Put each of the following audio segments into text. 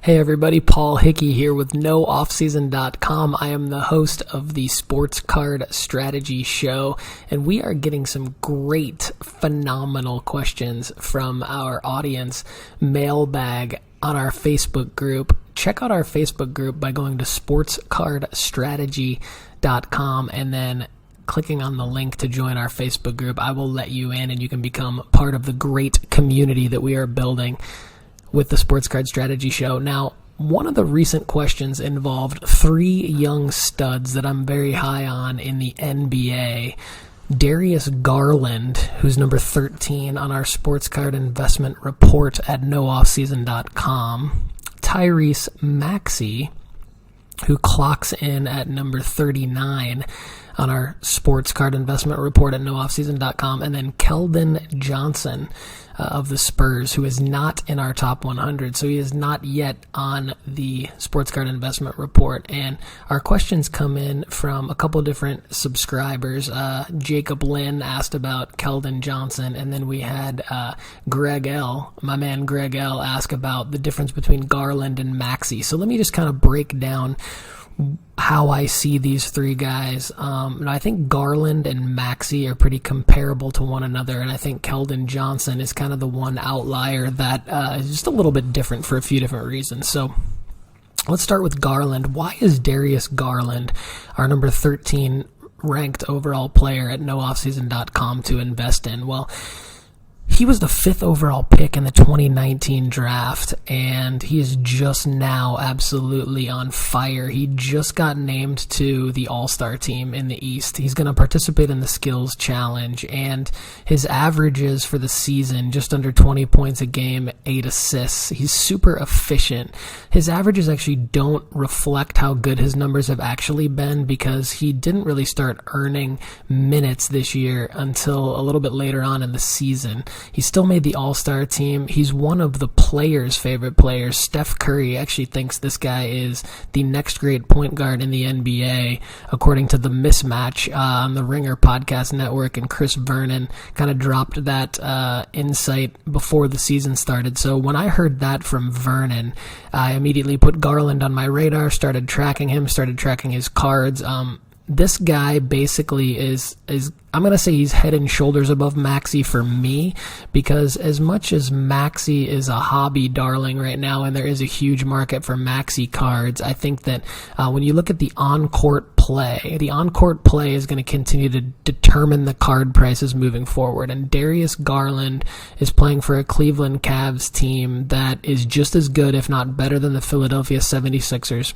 Hey everybody, Paul Hickey here with NoOffSeason.com. I am the host of the Sports Card Strategy Show, and we are getting some great, phenomenal questions from our audience mailbag on our Facebook group. Check out our Facebook group by going to sportscardstrategy.com and then clicking on the link to join our Facebook group. I will let you in and you can become part of the great community that we are building with the Sports Card Strategy Show. Now, one of the recent questions involved three young studs that I'm very high on in the NBA. Darius Garland, who's number 13 on our Sports Card Investment Report at NoOffSeason.com. Tyrese Maxey, who clocks in at number 39 on our Sports Card Investment Report at NoOffSeason.com. And then Keldon Johnson of the Spurs, who is not in our top 100. So he is not yet on the Sports Card Investment Report. And our questions come in from a couple different subscribers. Jacob Lynn asked about Keldon Johnson. And then we had Greg L., my man Greg L., ask about the difference between Garland and Maxey. So let me just kind of break down how I see these three guys. I think Garland and Maxey are pretty comparable to one another, and I think Keldon Johnson is kind of the one outlier that is just a little bit different for a few different reasons. So let's start with Garland. Why is Darius Garland our number 13 ranked overall player at NoOffSeason.com to invest in? Well, he was the 5th overall pick in the 2019 draft, and he is just now absolutely on fire. He just got named to the All-Star team in the East. He's going to participate in the Skills Challenge, and his averages for the season, just under 20 points a game, 8 assists. He's super efficient. His averages actually don't reflect how good his numbers have actually been because he didn't really start earning minutes this year until a little bit later on in the season. He still made the All-Star team. He's one of the players' favorite players. Steph Curry actually thinks this guy is the next great point guard in the NBA, according to The Mismatch on the Ringer Podcast Network, and Chris Vernon kind of dropped that insight before the season started. So when I heard that from Vernon, I immediately put Garland on my radar, started tracking him, started tracking his cards. This guy basically is I'm going to say he's head and shoulders above Maxey for me, because as much as Maxey is a hobby darling right now and there is a huge market for Maxey cards, I think that when you look at the on-court play is going to continue to determine the card prices moving forward. And Darius Garland is playing for a Cleveland Cavs team that is just as good, if not better, than the Philadelphia 76ers.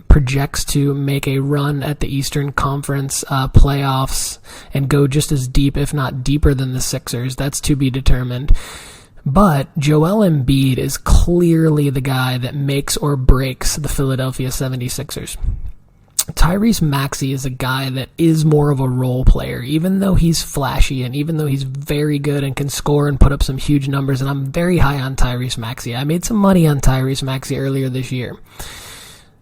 Projects to make a run at the Eastern Conference playoffs and go just as deep, if not deeper, than the Sixers. That's to be determined. But Joel Embiid is clearly the guy that makes or breaks the Philadelphia 76ers. Tyrese Maxey is a guy that is more of a role player, even though he's flashy and even though he's very good and can score and put up some huge numbers, and I'm very high on Tyrese Maxey. I made some money on Tyrese Maxey earlier this year.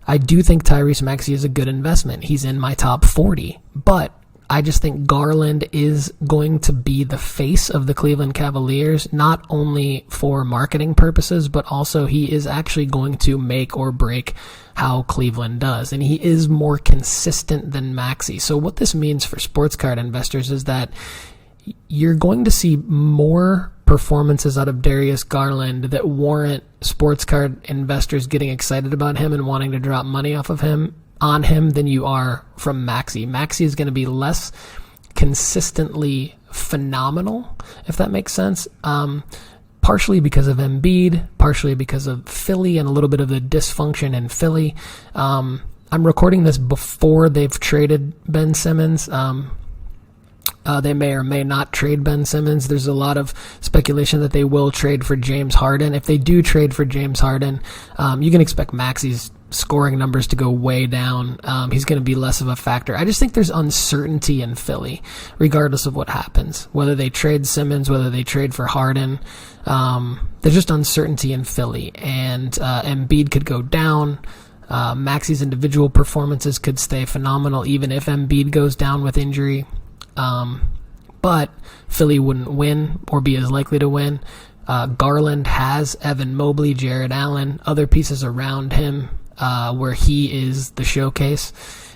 I do think Tyrese Maxey is a good investment. He's in my top 40, but I just think Garland is going to be the face of the Cleveland Cavaliers, not only for marketing purposes, but also he is actually going to make or break how Cleveland does. And he is more consistent than Maxey. So what this means for sports card investors is that you're going to see more performances out of Darius Garland that warrant sports card investors getting excited about him and wanting to drop money off of him on him than you are from Maxey. Maxey is going to be less consistently phenomenal, if that makes sense. Partially because of Embiid, partially because of Philly and a little bit of the dysfunction in Philly. I'm recording this before they've traded Ben Simmons. They may or may not trade Ben Simmons. There's a lot of speculation that they will trade for James Harden. If they do trade for James Harden, you can expect Maxey's scoring numbers to go way down. He's going to be less of a factor. I just think there's uncertainty in Philly, regardless of what happens. Whether they trade Simmons, whether they trade for Harden, there's just uncertainty in Philly. And Embiid could go down. Maxey's individual performances could stay phenomenal, even if Embiid goes down with injury. But Philly wouldn't win or be as likely to win. Garland has Evan Mobley, Jared Allen, other pieces around him where he is the showcase.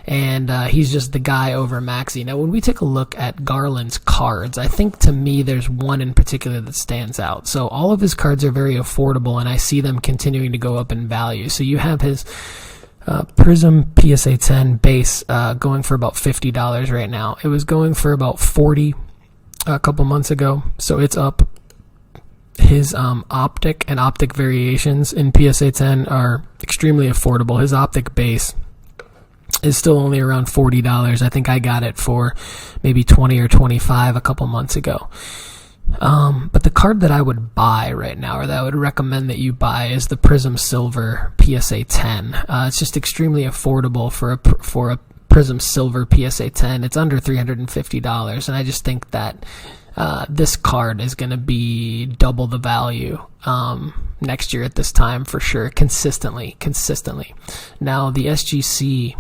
And he's just the guy over Maxey. Now, when we take a look at Garland's cards, I think to me there's one in particular that stands out. So all of his cards are very affordable, and I see them continuing to go up in value. So you have his Prism PSA 10 base going for about $50 right now. It was going for about $40 a couple months ago, so it's up. His optic and optic variations in PSA 10 are extremely affordable. His optic base is still only around $40. I think I got it for maybe $20 or $25 a couple months ago. But the card that I would buy right now, or that I would recommend that you buy, is the Prism Silver PSA 10. It's just extremely affordable for a Prism Silver PSA 10. It's under $350, and I just think that this card is going to be double the value next year at this time for sure, consistently. Now the SGC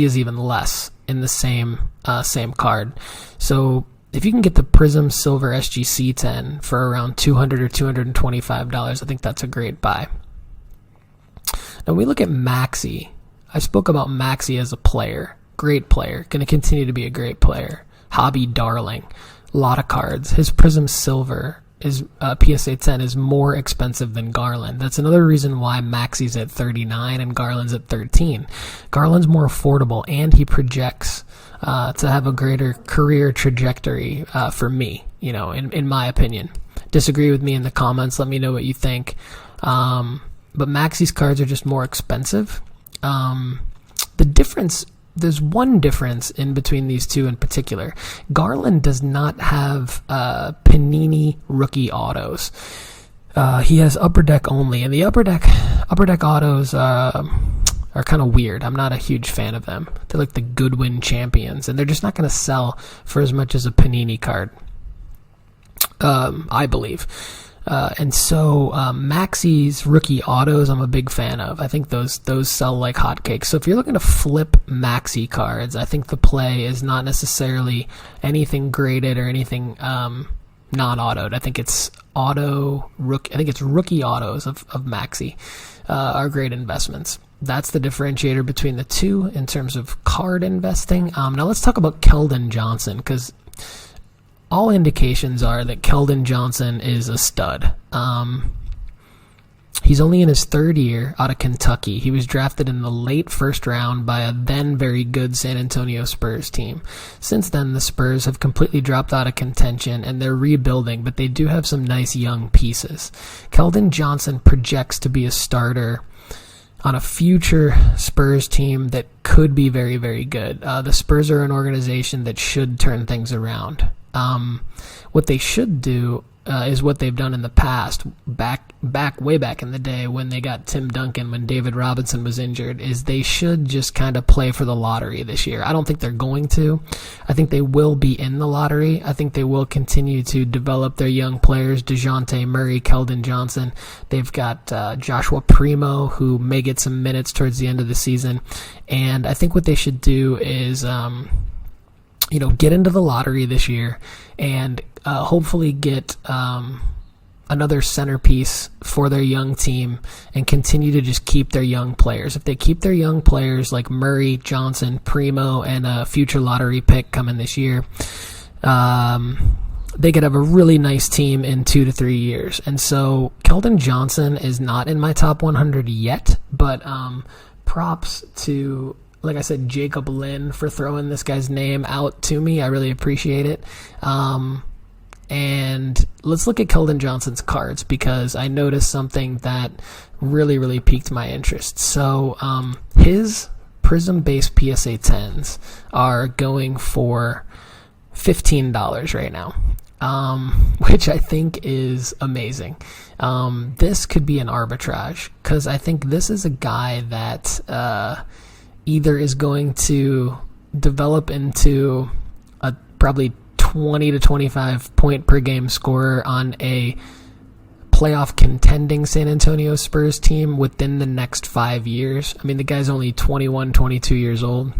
is even less in the same card. So if you can get the Prism Silver SGC 10 for around $200 or $225, I think that's a great buy. Now we look at Maxey. I spoke about Maxey as a player. Great player. Going to continue to be a great player. Hobby darling. A lot of cards. His Prism Silver is PSA 10 is more expensive than Garland. That's another reason why Maxey's at $39 and Garland's at $13. Garland's more affordable, and he projects to have a greater career trajectory for me, in my opinion. Disagree with me in the comments. Let me know what you think. But Maxey's cards are just more expensive. The difference, there's one difference in between these two in particular. Garland does not have Panini rookie autos. He has Upper Deck only, and the Upper Deck autos are kind of weird. I'm not a huge fan of them. They're like the Goodwin champions, and they're just not going to sell for as much as a Panini card, I believe. And so Maxey's rookie autos, I'm a big fan of. I think those sell like hotcakes. So if you're looking to flip Maxey cards, I think the play is not necessarily anything graded or anything non-autoed. I think it's rookie autos of Maxey are great investments. That's the differentiator between the two in terms of card investing. Now let's talk about Keldon Johnson, because all indications are that Keldon Johnson is a stud. He's only in his third year out of Kentucky. He was drafted in the late first round by a then very good San Antonio Spurs team. Since then, the Spurs have completely dropped out of contention, and they're rebuilding, but they do have some nice young pieces. Keldon Johnson projects to be a starter on a future Spurs team that could be very, very good. The Spurs are an organization that should turn things around. What they should do is what they've done in the past, way back in the day when they got Tim Duncan, when David Robinson was injured, is they should just kind of play for the lottery this year. I don't think they're going to. I think they will be in the lottery. I think they will continue to develop their young players, DeJounte Murray, Keldon Johnson. They've got Joshua Primo, who may get some minutes towards the end of the season. And I think what they should do is get into the lottery this year and hopefully get another centerpiece for their young team and continue to just keep their young players. If they keep their young players like Murray, Johnson, Primo, and a future lottery pick coming this year, they could have a really nice team in 2 to 3 years. And so Keldon Johnson is not in my top 100 yet, but props to, like I said, Jacob Lynn for throwing this guy's name out to me. I really appreciate it. And let's look at Keldon Johnson's cards, because I noticed something that really, really piqued my interest. So his Prism-based PSA 10s are going for $15 right now, which I think is amazing. This could be an arbitrage, because I think this is a guy that either is going to develop into a probably 20 to 25 point per game scorer on a playoff contending San Antonio Spurs team within the next 5 years. I mean, the guy's only 21, 22 years old.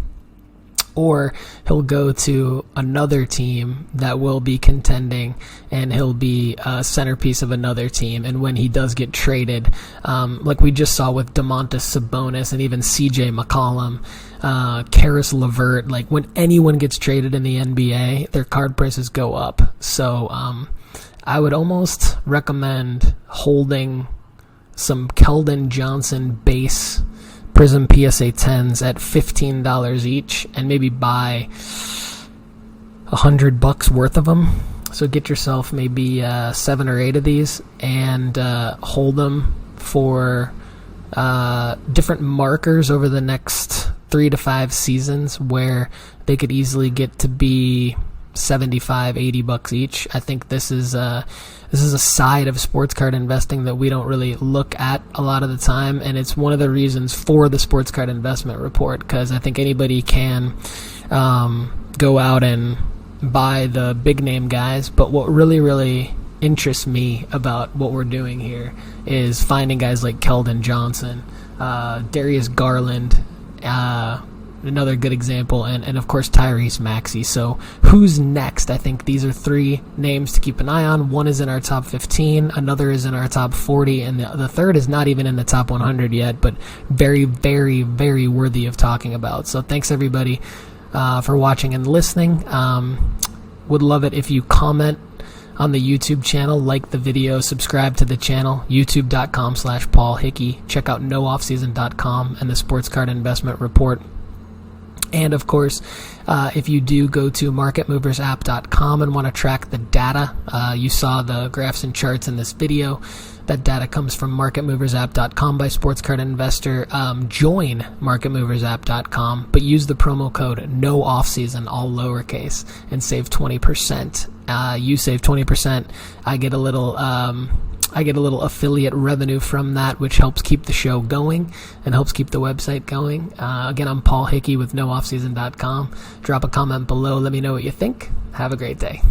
or he'll go to another team that will be contending, and he'll be a centerpiece of another team. And when he does get traded, like we just saw with Domantas Sabonis and even CJ McCollum, Karis LeVert, like when anyone gets traded in the NBA, their card prices go up. So I would almost recommend holding some Keldon Johnson base Prism PSA 10s at $15 each, and maybe buy $100 worth of them. So get yourself maybe 7 or 8 of these, and hold them for different markers over the next 3 to 5 seasons, where they could easily get to be $75-$80 each. I think this is a side of sports card investing that we don't really look at a lot of the time, and it's one of the reasons for the sports card investment report, because I think anybody can go out and buy the big name guys, but what really interests me about what we're doing here is finding guys like Keldon Johnson, Darius Garland, another good example, and of course Tyrese Maxey. So who's next? I think these are 3 names to keep an eye on. One is in our top 15, another is in our top 40, and the third is not even in the top 100 yet, but very worthy of talking about. So thanks everybody for watching and listening. Would love it if you comment on the YouTube channel, like the video, subscribe to the channel, youtube.com/Paul Hickey. Check out nooffseason.com and the Sports Card Investment Report. And of course, if you do go to marketmoversapp.com and want to track the data, you saw the graphs and charts in this video. That data comes from marketmoversapp.com by Sports Card Investor. Join marketmoversapp.com, but use the promo code NOOFFSEASON, all lowercase, and save 20%. You save 20%. I get a little affiliate revenue from that, which helps keep the show going and helps keep the website going. Again, I'm Paul Hickey with nooffseason.com. Drop a comment below. Let me know what you think. Have a great day.